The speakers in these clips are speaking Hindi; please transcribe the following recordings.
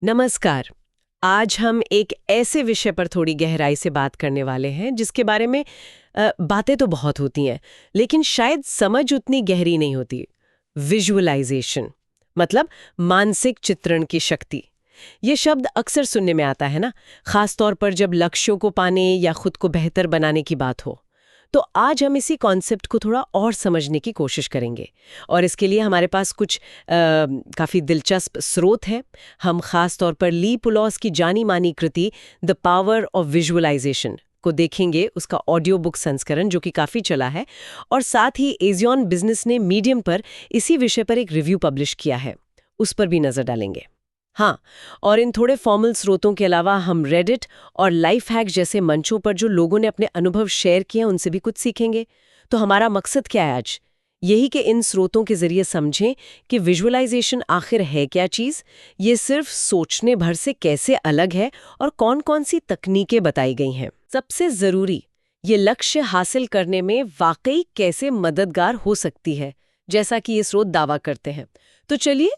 नमस्कार। आज हम एक ऐसे विषय पर थोड़ी गहराई से बात करने वाले हैं जिसके बारे में बातें तो बहुत होती हैं, लेकिन शायद समझ उतनी गहरी नहीं होती। विजुअलाइजेशन मतलब मानसिक चित्रण की शक्ति। ये शब्द अक्सर सुनने में आता है ना, खास तौर पर जब लक्ष्यों को पाने या खुद को बेहतर बनाने की बात हो। तो आज हम इसी कॉन्सेप्ट को थोड़ा और समझने की कोशिश करेंगे और इसके लिए हमारे पास कुछ काफ़ी दिलचस्प स्रोत हैं। हम खास तौर पर ली पुलॉस की जानी मानी कृति द पावर ऑफ विजुअलाइजेशन को देखेंगे, उसका ऑडियो बुक संस्करण जो कि काफ़ी चला है, और साथ ही एजियन बिजनेस ने मीडियम पर इसी विषय पर एक रिव्यू पब्लिश किया है, उस पर भी नज़र डालेंगे। हाँ, और इन थोड़े फॉर्मल स्रोतों के अलावा हम रेडिट और लाइफ हैक जैसे मंचों पर जो लोगों ने अपने अनुभव शेयर किए हैं उनसे भी कुछ सीखेंगे। तो हमारा मकसद क्या है आज? यही कि इन स्रोतों के जरिए समझें कि विजुअलाइजेशन आखिर है क्या चीज़, ये सिर्फ सोचने भर से कैसे अलग है और कौन-कौन सी तकनीकें बताई गई हैं। सबसे ज़रूरी, ये लक्ष्य हासिल करने में वाकई कैसे मददगार हो सकती है, जैसा कि ये स्रोत दावा करते हैं। तो चलिए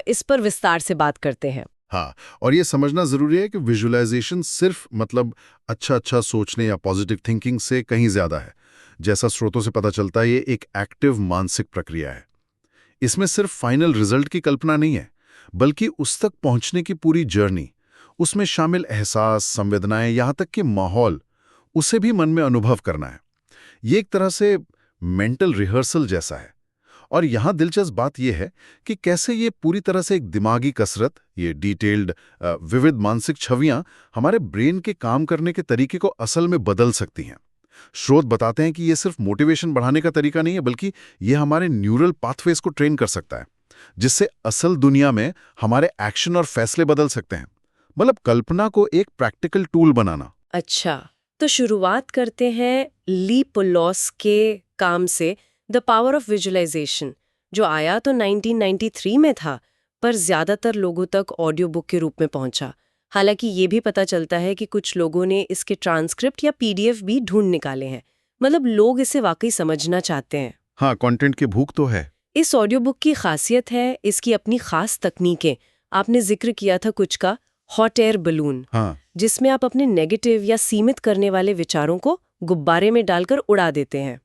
इस पर विस्तार से बात करते हैं। हाँ, और ये समझना जरूरी है कि विजुअलाइजेशन सिर्फ मतलब अच्छा सोचने या पॉजिटिव थिंकिंग से कहीं ज्यादा है। जैसा स्रोतों से पता चलता है, ये एक एक्टिव मानसिक प्रक्रिया है। इसमें सिर्फ फाइनल रिजल्ट की कल्पना नहीं है, बल्कि उस तक पहुंचने की पूरी जर्नी, उसमें शामिल एहसास, संवेदनाएं, यहाँ तक कि माहौल, उसे भी मन में अनुभव करना है। ये एक तरह से मेंटल रिहर्सल जैसा है। और यहाँ दिलचस्प बात यह है कि कैसे ये पूरी तरह से एक दिमागी कसरत, ये डिटेल्ड विविध मानसिक छवियां हमारे ब्रेन के काम करने के तरीके को असल में बदल सकती हैं। स्रोत बताते हैं कि ये सिर्फ मोटिवेशन बढ़ाने का तरीका नहीं है, बल्कि ये हमारे न्यूरल पाथवेज को ट्रेन कर सकता है, जिससे असल दुनिया में हमारे एक्शन और फैसले बदल सकते हैं। मतलब कल्पना को एक प्रैक्टिकल टूल बनाना। अच्छा, तो शुरुआत करते हैं ली पुलॉस के काम से, द पावर ऑफ विजुअलाइजेशन, जो आया तो 1993 में था, पर ज्यादातर लोगों तक ऑडियो बुक के रूप में पहुंचा। हालांकि ये भी पता चलता है कि कुछ लोगों ने इसके ट्रांसक्रिप्ट या पीडीएफ भी ढूंढ निकाले हैं। मतलब लोग इसे वाकई समझना चाहते हैं। हाँ, कंटेंट की भूख तो है। इस ऑडियो बुक की खासियत है इसकी अपनी खास तकनीकें। आपने जिक्र किया था कुछ का, हॉट एयर बलून, हाँ, जिसमें आप अपने नेगेटिव या सीमित करने वाले विचारों को गुब्बारे में डालकर उड़ा देते हैं।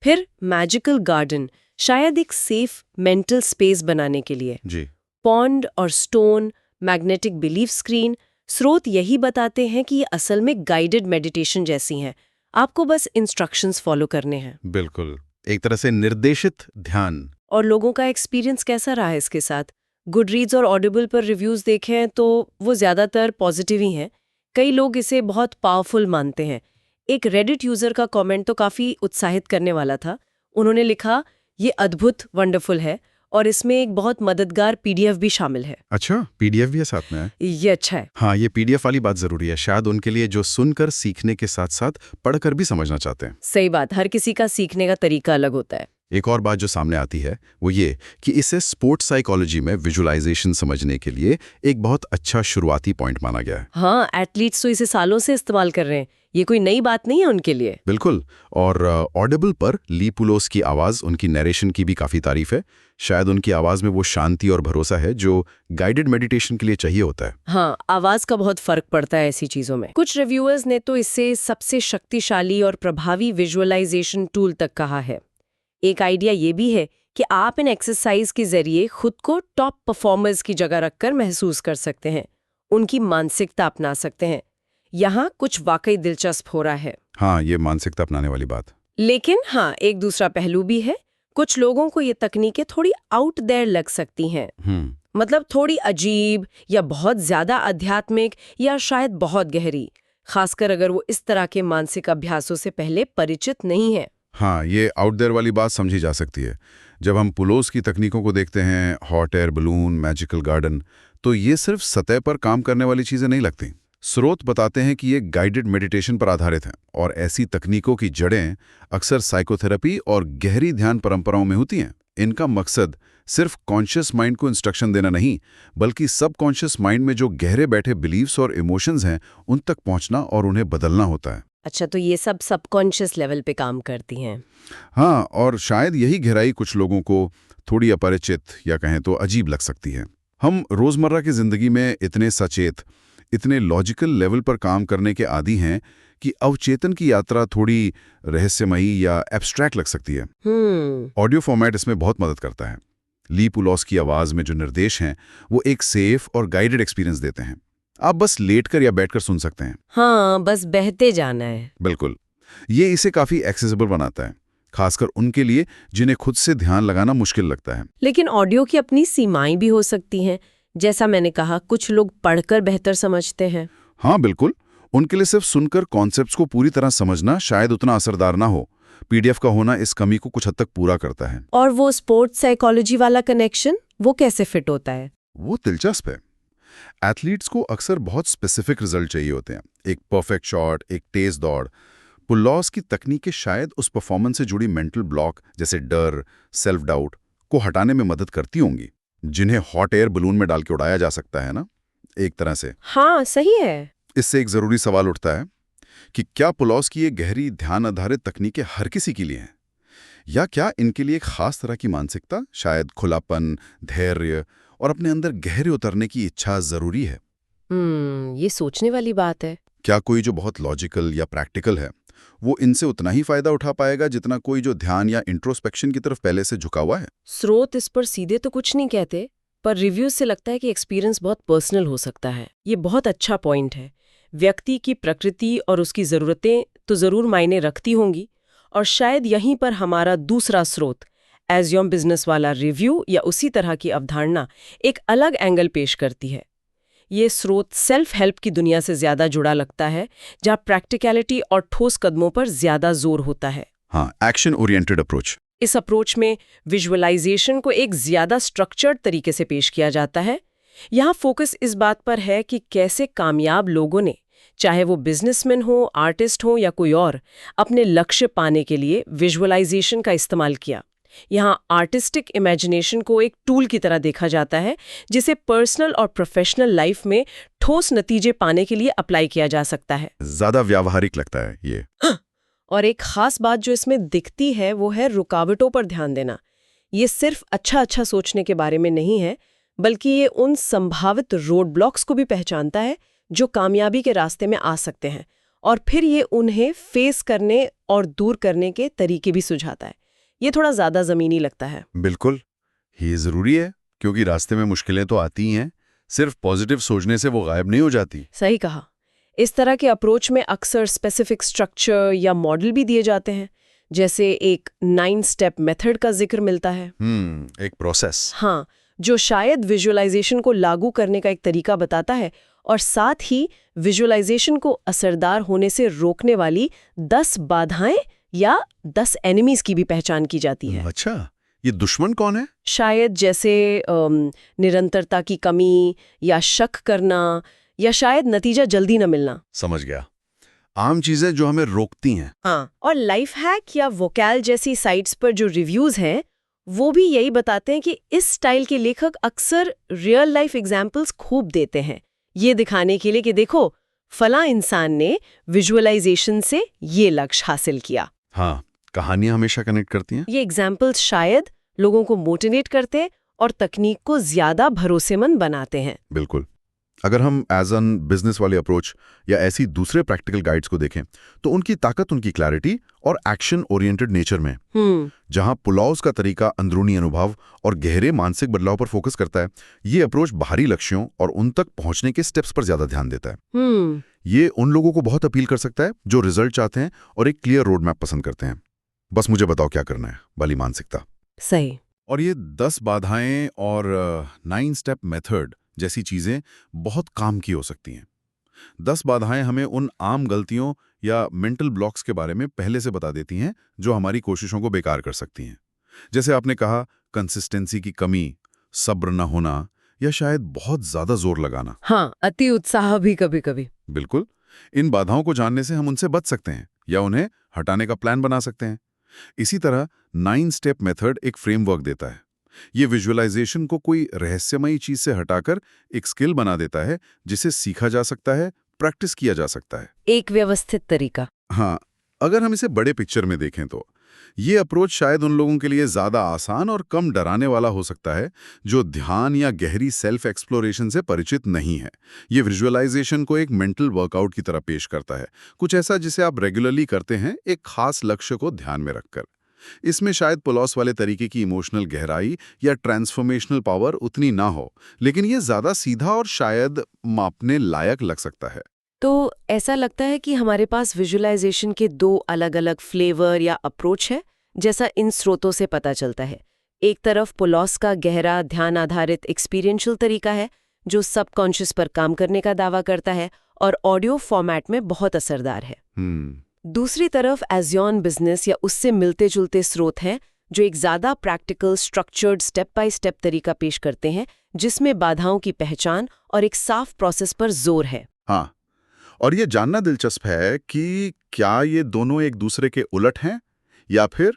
फिर मैजिकल गार्डन, शायद एक सेफ मेंटल स्पेस बनाने के लिए। जी। पॉन्ड और स्टोन, मैग्नेटिक बिलीफ स्क्रीन। स्रोत यही बताते हैं कि ये असल में गाइडेड मेडिटेशन जैसी हैं। आपको बस इंस्ट्रक्शंस फॉलो करने हैं। बिल्कुल, एक तरह से निर्देशित ध्यान। और लोगों का एक्सपीरियंस कैसा रहा है इसके साथ? गुडरीड्स और ऑडिबल पर रिव्यूज़ देखें तो वो ज़्यादातर पॉजिटिव ही हैं। कई लोग इसे बहुत पावरफुल मानते हैं। एक रेडिट यूज़र का कमेंट तो काफ़ी उत्साहित करने वाला था। उन्होंने लिखा, ये अद्भुत, वंडरफुल है और इसमें एक बहुत मददगार पीडीएफ भी शामिल है। अच्छा, पीडीएफ भी है साथ में है? ये अच्छा है। हाँ, ये पीडीएफ वाली बात जरूरी है, शायद उनके लिए जो सुनकर सीखने के साथ साथ पढ़कर भी समझना चाहते हैं। सही बात, हर किसी का सीखने का तरीका अलग होता है। एक और बात जो सामने आती है वो ये कि इसे स्पोर्ट्स साइकोलॉजी में विजुअलाइजेशन समझने के लिए एक बहुत अच्छा शुरुआती पॉइंट माना गया है। हाँ, एथलीट्स तो इसे सालों से इस्तेमाल कर रहे हैं। ये कोई नई बात नहीं है उनके लिए। बिल्कुल। और ऑडिबल पर ली पुलोस की आवाज़, उनकी नरेशन की भी काफ़ी तारीफ है। शायद उनकी आवाज़ में वो शांति और भरोसा है जो गाइडेड मेडिटेशन के लिए चाहिए होता है। हाँ, आवाज का बहुत फर्क पड़ता है ऐसी चीजों में। कुछ रिव्यूअर्स ने तो इसे सबसे शक्तिशाली और प्रभावी विजुअलाइजेशन टूल तक कहा है। एक आइडिया ये भी है कि आप इन एक्सरसाइज के जरिए खुद को टॉप परफॉर्मर्स की जगह रखकर महसूस कर सकते हैं, उनकी मानसिकता अपना सकते हैं। यहाँ कुछ वाकई दिलचस्प हो रहा है। हाँ, ये मानसिकता अपनाने वाली बात। लेकिन हाँ, एक दूसरा पहलू भी है। कुछ लोगों को ये तकनीकें थोड़ी आउट देयर लग सकती हैं। मतलब थोड़ी अजीब या बहुत ज्यादा आध्यात्मिक या शायद बहुत गहरी, खासकर अगर वो इस तरह के मानसिक अभ्यासों से पहले परिचित नहीं है। हाँ, ये आउट देयर वाली बात समझी जा सकती है। जब हम पुलोस की तकनीकों को देखते हैं, hot air balloon, magical garden, तो ये सिर्फ सतह पर काम करने वाली चीजें नहीं लगती। स्रोत बताते हैं कि ये गाइडेड मेडिटेशन पर आधारित हैं और ऐसी तकनीकों की जड़ें अक्सर साइकोथेरेपी और गहरी ध्यान परंपराओं में होती हैं। इनका मकसद सिर्फ कॉन्शियस माइंड को इंस्ट्रक्शन देना नहीं, बल्कि सबकॉन्शियस माइंड में जो गहरे बैठे बिलीव्स और इमोशंस हैं, उन तक पहुंचना और उन्हें बदलना होता है। अच्छा, तो ये सब सबकॉन्शियस लेवल पे काम करती हैं। हाँ, और शायद यही गहराई कुछ लोगों को थोड़ी अपरिचित या कहें तो अजीब लग सकती है। हम रोजमर्रा की जिंदगी में इतने सचेत, इतने लॉजिकल लेवल पर काम करने के आदी हैं कि अवचेतन की यात्रा थोड़ी रहस्यमयी या एब्स्ट्रैक्ट लग सकती है। ऑडियो फॉर्मेट इसमें बहुत मदद करता है। ली पुलॉस की आवाज में जो निर्देश हैं वो एक सेफ और गाइडेड एक्सपीरियंस देते हैं। आप बस लेटकर या बैठकर सुन सकते हैं। हाँ, बस बहते जाना है। बिल्कुल, ये इसे काफी एक्सेसिबल बनाता है, खासकर उनके लिए जिन्हें खुद से ध्यान लगाना मुश्किल लगता है। लेकिन ऑडियो की अपनी सीमाएं भी हो सकती हैं। जैसा मैंने कहा, कुछ लोग पढ़कर बेहतर समझते हैं। हाँ बिल्कुल, उनके लिए सिर्फ सुनकर कॉन्सेप्ट्स को पूरी तरह समझना शायद उतना असरदार ना हो। पीडीएफ का होना इस कमी को कुछ हद तक पूरा करता है। और वो स्पोर्ट्स साइकोलॉजी वाला कनेक्शन, वो कैसे फिट होता है? वो दिलचस्प है। एथलीट्स को अक्सर बहुत स्पेसिफिक रिजल्ट चाहिए होते हैं, एक परफेक्ट शॉट, एक तेज दौड़। पुलॉस की तकनीकें शायद उस परफॉर्मेंस से जुड़ी मेंटल ब्लॉक जैसे डर, सेल्फ डाउट को हटाने में मदद करती होंगी, जिन्हें हॉट एयर बलून में डाल के उड़ाया जा सकता है ना, एक तरह से। हाँ, सही है। इससे एक जरूरी सवाल उठता है कि क्या पुलॉस की ये गहरी ध्यान आधारित तकनीकें हर किसी के लिए हैं, या क्या इनके लिए एक खास तरह की मानसिकता, शायद खुलापन, धैर्य और अपने अंदर गहरे उतरने की इच्छा जरूरी है? ये सोचने वाली बात है। क्या कोई जो बहुत लॉजिकल या प्रैक्टिकल है वो इनसे उतना ही फायदा उठा पाएगा जितना कोई जो ध्यान या इंट्रोस्पेक्शन की तरफ पहले से झुका हुआ है? स्रोत इस पर सीधे तो कुछ नहीं कहते, पर रिव्यूज से लगता है कि एक्सपीरियंस बहुत पर्सनल हो सकता है। ये बहुत अच्छा पॉइंट है। व्यक्ति की प्रकृति और उसकी ज़रूरतें तो ज़रूर मायने रखती होंगी, और शायद यहीं पर हमारा दूसरा स्रोत, एज़्योम बिजनेस वाला रिव्यू या उसी तरह की अवधारणा, एक अलग एंगल पेश करती है। ये स्रोत सेल्फ हेल्प की दुनिया से ज़्यादा जुड़ा लगता है, जहाँ प्रैक्टिकलिटी और ठोस कदमों पर ज़्यादा जोर होता है। हाँ, एक्शन ओरिएंटेड अप्रोच। इस अप्रोच में विजुअलाइजेशन को एक ज़्यादा स्ट्रक्चर्ड तरीके से पेश किया जाता है। यहाँ फोकस इस बात पर है कि कैसे कामयाब लोगों ने, चाहे वो बिजनेसमैन हो, आर्टिस्ट हो या कोई और, अपने लक्ष्य पाने के लिए विजुअलाइजेशन का इस्तेमाल किया। यहाँ आर्टिस्टिक इमेजिनेशन को एक टूल की तरह देखा जाता है, जिसे पर्सनल और प्रोफेशनल लाइफ में ठोस नतीजे पाने के लिए अप्लाई किया जा सकता है। ज्यादा व्यावहारिक लगता है ये। और एक खास बात जो इसमें दिखती है वो है रुकावटों पर ध्यान देना। ये सिर्फ अच्छा सोचने के बारे में नहीं है, बल्कि ये उन संभावित रोड ब्लॉक्स को भी पहचानता है जो कामयाबी के रास्ते में आ सकते हैं, और फिर ये उन्हें फेस करने और दूर करने के तरीके भी सुझाता है। ये थोड़ा ज्यादा जमीनी लगता है। बिल्कुल, ये जरूरी है, क्योंकि रास्ते में मुश्किलें तो आती ही हैं, सिर्फ पॉजिटिव सोचने से वो गायब नहीं हो जाती। सही कहा। इस तरह के अप्रोच में अक्सर स्पेसिफिक स्ट्रक्चर या मॉडल भी दिए जाते हैं, जैसे एक 9 स्टेप मेथड का जिक्र मिलता है। एक प्रोसेस। हाँ, जो शायद विजुअलाइजेशन को लागू करने का एक तरीका बताता है, और साथ ही विजुअलाइजेशन को असरदार होने से रोकने वाली 10 बाधाएं या 10 एनिमीज की भी पहचान की जाती है। अच्छा, ये दुश्मन कौन है? शायद जैसे निरंतरता की कमी, या शक करना, या शायद नतीजा जल्दी न मिलना। समझ गया, आम चीजें जो हमें रोकती हैं। हाँ, और लाइफ हैक या वोकैल जैसी साइट्स पर जो रिव्यूज हैं, वो भी यही बताते हैं कि इस स्टाइल के लेखक अक्सर रियल लाइफ एग्जाम्पल्स खूब देते हैं, ये दिखाने के लिए कि देखो, फला इंसान ने विजुअलाइजेशन से ये लक्ष्य हासिल किया। हाँ, कहानियां हमेशा कनेक्ट करती हैं। ये एग्जाम्पल्स शायद लोगों को मोटिवेट करते और तकनीक को ज्यादा भरोसेमंद बनाते हैं। बिल्कुल। अगर हम एज एन बिजनेस वाले अप्रोच या ऐसी दूसरे प्रैक्टिकल गाइड्स को देखें, तो उनकी ताकत उनकी क्लैरिटी और एक्शन ओरिएंटेड नेचर में। जहां पुलॉस का तरीका अंदरूनी अनुभव और गहरे मानसिक बदलाव पर फोकस करता है, ये अप्रोच बाहरी लक्ष्यों और उन तक पहुंचने के स्टेप्स पर ज्यादा ध्यान देता है। ये उन लोगों को बहुत अपील कर सकता है जो रिजल्ट चाहते हैं और एक क्लियर रोड मैप पसंद करते हैं। बस मुझे बताओ क्या करना है वाली मानसिकता। सही। और ये 10 बाधाएं और 9 स्टेप मेथड जैसी चीजें बहुत काम की हो सकती हैं। 10 बाधाएं हमें उन आम गलतियों या मेंटल ब्लॉक्स के बारे में पहले से बता देती हैं जो हमारी कोशिशों को बेकार कर सकती हैं। जैसे आपने कहा, कंसिस्टेंसी की कमी, सब्र न होना, या शायद बहुत ज्यादा जोर लगाना। हाँ, अति उत्साह भी कभी कभी। बिल्कुल, इन बाधाओं को जानने से हम उनसे बच सकते हैं या उन्हें हटाने का प्लान बना सकते हैं। इसी तरह 9 स्टेप मेथड एक फ्रेमवर्क देता है। ये विजुअलाइजेशन को कोई रहस्यमयी चीज से हटाकर एक स्किल बना देता है जिसे सीखा जा सकता है, प्रैक्टिस किया जा सकता है। एक व्यवस्थित तरीका। हाँ, अगर हम इसे बड़े पिक्चर में देखें तो ये अप्रोच शायद उन लोगों के लिए ज़्यादा आसान और कम डराने वाला हो सकता है जो ध्यान या गहरी सेल्फ एक्सप्लोरेशन से परिचित नहीं है। ये विजुअलाइजेशन को एक मेंटल वर्कआउट की तरह पेश करता है, कुछ ऐसा जिसे आप रेगुलरली करते हैं एक खास लक्ष्य को ध्यान में रखकर। इसमें शायद पुलॉस वाले तरीके की इमोशनल गहराई या ट्रांसफॉर्मेशनल पावर उतनी ना हो, लेकिन ये ज़्यादा सीधा और शायद मापने लायक लग सकता है। तो ऐसा लगता है कि हमारे पास विजुअलाइजेशन के दो अलग-अलग फ्लेवर या अप्रोच है, जैसा इन स्रोतों से पता चलता है। एक तरफ पुलॉस का गहरा ध्यान आधारित एक्सपीरियंशियल तरीका है, जो सबकॉन्शियस पर काम करने का दावा करता है और ऑडियो फॉर्मेट में बहुत असरदार है। दूसरी तरफ एजियन बिजनेस या उससे मिलते-जुलते स्रोत हैं, जो एक ज़्यादा practical, structured, step by step तरीका पेश करते हैं, जिसमें बाधाओं की पहचान और एक साफ प्रोसेस पर जोर है। हाँ, और ये जानना दिलचस्प है कि क्या ये दोनों एक दूसरे के उलट हैं या फिर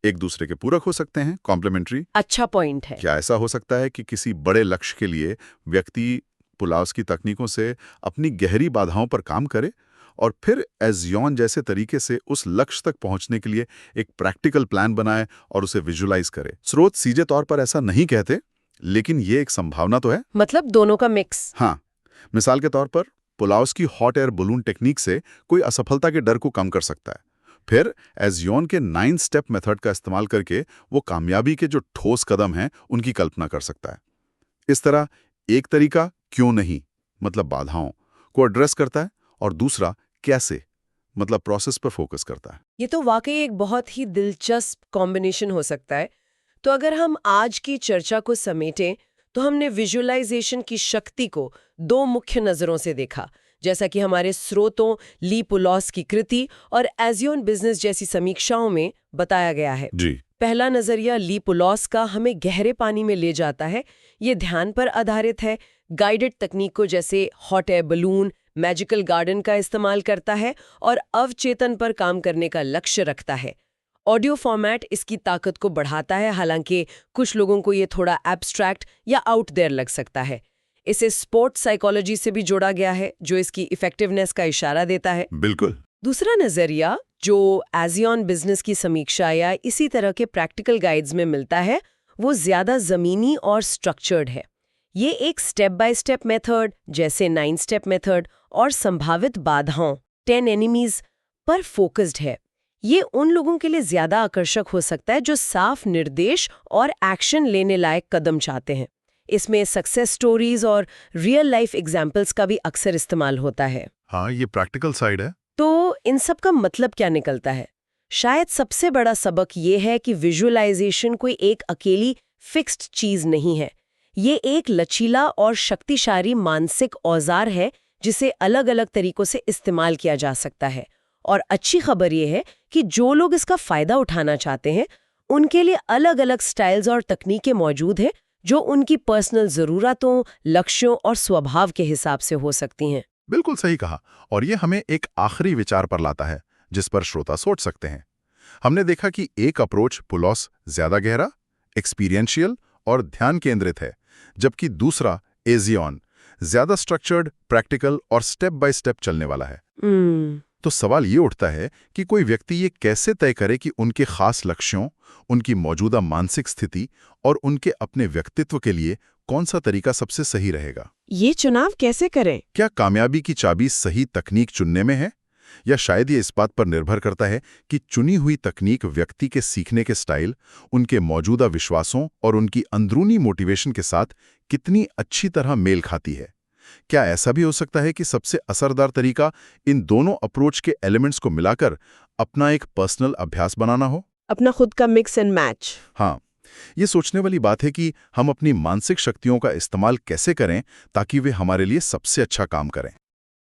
एक दूसरे के पूरक हो सकते हैं, कॉम्प्लीमेंट्री। अच्छा पॉइंट है। क्या ऐसा हो सकता है कि किसी बड़े लक्ष्य के लिए व्यक्ति पुलाव की तकनीकों से अपनी गहरी बाधाओं पर काम करे और फिर एजियन जैसे तरीके से उस लक्ष्य तक पहुंचने के लिए एक प्रैक्टिकल प्लान बनाए और उसे विजुलाइज करे। स्रोत सीधे तौर पर ऐसा नहीं कहते, लेकिन ये एक संभावना तो है। मतलब दोनों का मिक्स। हाँ, मिसाल के तौर पर पुलाव की हॉट एयर बलून टेक्निक से कोई असफलता के डर को कम कर सकता है। फिर एजियन के 9 स्टेप मेथड का इस्तेमाल करके वो कामयाबी के जो ठोस कदम हैं उनकी कल्पना कर सकता है। इस तरह एक तरीका क्यों नहीं मतलब बाधाओं को एड्रेस करता है और दूसरा कैसे मतलब प्रोसेस पर फोकस करता है। ये तो वाकई एक बहुत ही दिलचस्प कॉम्बिनेशन हो सकता है। तो अगर हम आज की चर्चा को समेटें तो हमने विजुअलाइजेशन की शक्ति को दो मुख्य नजरों से देखा, जैसा कि हमारे स्रोतों ली पुलॉस की कृति और एजियन बिजनेस जैसी समीक्षाओं में बताया गया है। जी। पहला नजरिया ली पुलॉस का हमें गहरे पानी में ले जाता है। ये ध्यान पर आधारित है, गाइडेड तकनीकों जैसे hot air balloon, magical garden का इस्तेमाल करता है और अवचेतन पर काम करने का लक्ष्य रखता है। ऑडियो फॉर्मेट इसकी ताकत को बढ़ाता है, हालांकि कुछ लोगों को ये थोड़ा एब्स्ट्रैक्ट या आउट देयर लग सकता है। इसे स्पोर्ट्स साइकोलॉजी से भी जोड़ा गया है, जो इसकी इफेक्टिवनेस का इशारा देता है। बिल्कुल। दूसरा नजरिया जो एजियन बिजनेस की समीक्षा या इसी तरह के प्रैक्टिकल गाइड्स में मिलता है, वो ज्यादा जमीनी और स्ट्रक्चर्ड है। ये एक स्टेप बाय स्टेप मेथड जैसे 9 स्टेप मेथड और संभावित बाधाओं 10 एनिमीज पर फोकस्ड है। ये उन लोगों के लिए ज्यादा आकर्षक हो सकता है जो साफ निर्देश और एक्शन लेने लायक कदम चाहते हैं। इसमें सक्सेस स्टोरीज और रियल लाइफ एग्जाम्पल्स का भी अक्सर इस्तेमाल होता है। हाँ, ये प्रैक्टिकल साइड है। तो इन सब का मतलब क्या निकलता है? शायद सबसे बड़ा सबक ये है कि विजुअलाइजेशन कोई एक अकेली फिक्स्ड चीज नहीं है। ये एक लचीला और शक्तिशाली मानसिक औजार है जिसे अलग अलग तरीकों से इस्तेमाल किया जा सकता है। और अच्छी खबर ये है कि जो लोग इसका फायदा उठाना चाहते हैं, उनके लिए अलग अलग स्टाइल्स और तकनीकें मौजूद हैं जो उनकी पर्सनल ज़रूरतों, लक्ष्यों और स्वभाव के हिसाब से हो सकती हैं। बिल्कुल सही कहा। और ये हमें एक आखिरी विचार पर लाता है जिस पर श्रोता सोच सकते हैं। हमने देखा कि एक अप्रोच पुलॉस ज्यादा गहरा, एक्सपीरियंशियल और ध्यान केंद्रित है, जबकि दूसरा एजियन ज्यादा स्ट्रक्चर्ड, प्रैक्टिकल और स्टेप बाय स्टेप चलने वाला है। तो सवाल ये उठता है कि कोई व्यक्ति ये कैसे तय करे कि उनके खास लक्ष्यों, उनकी मौजूदा मानसिक स्थिति और उनके अपने व्यक्तित्व के लिए कौन सा तरीका सबसे सही रहेगा? ये चुनाव कैसे करें? क्या कामयाबी की चाबी सही तकनीक चुनने में है, या शायद ये इस बात पर निर्भर करता है कि चुनी हुई तकनीक व्यक्ति के सीखने के स्टाइल, उनके मौजूदा विश्वासों और उनकी अंदरूनी मोटिवेशन के साथ कितनी अच्छी तरह मेल खाती है? क्या ऐसा भी हो सकता है कि सबसे असरदार तरीका इन दोनों अप्रोच के एलिमेंट्स को मिलाकर अपना एक पर्सनल अभ्यास बनाना हो? अपना खुद का मिक्स एंड मैच। हाँ, ये सोचने वाली बात है कि हम अपनी मानसिक शक्तियों का इस्तेमाल कैसे करें ताकि वे हमारे लिए सबसे अच्छा काम करें।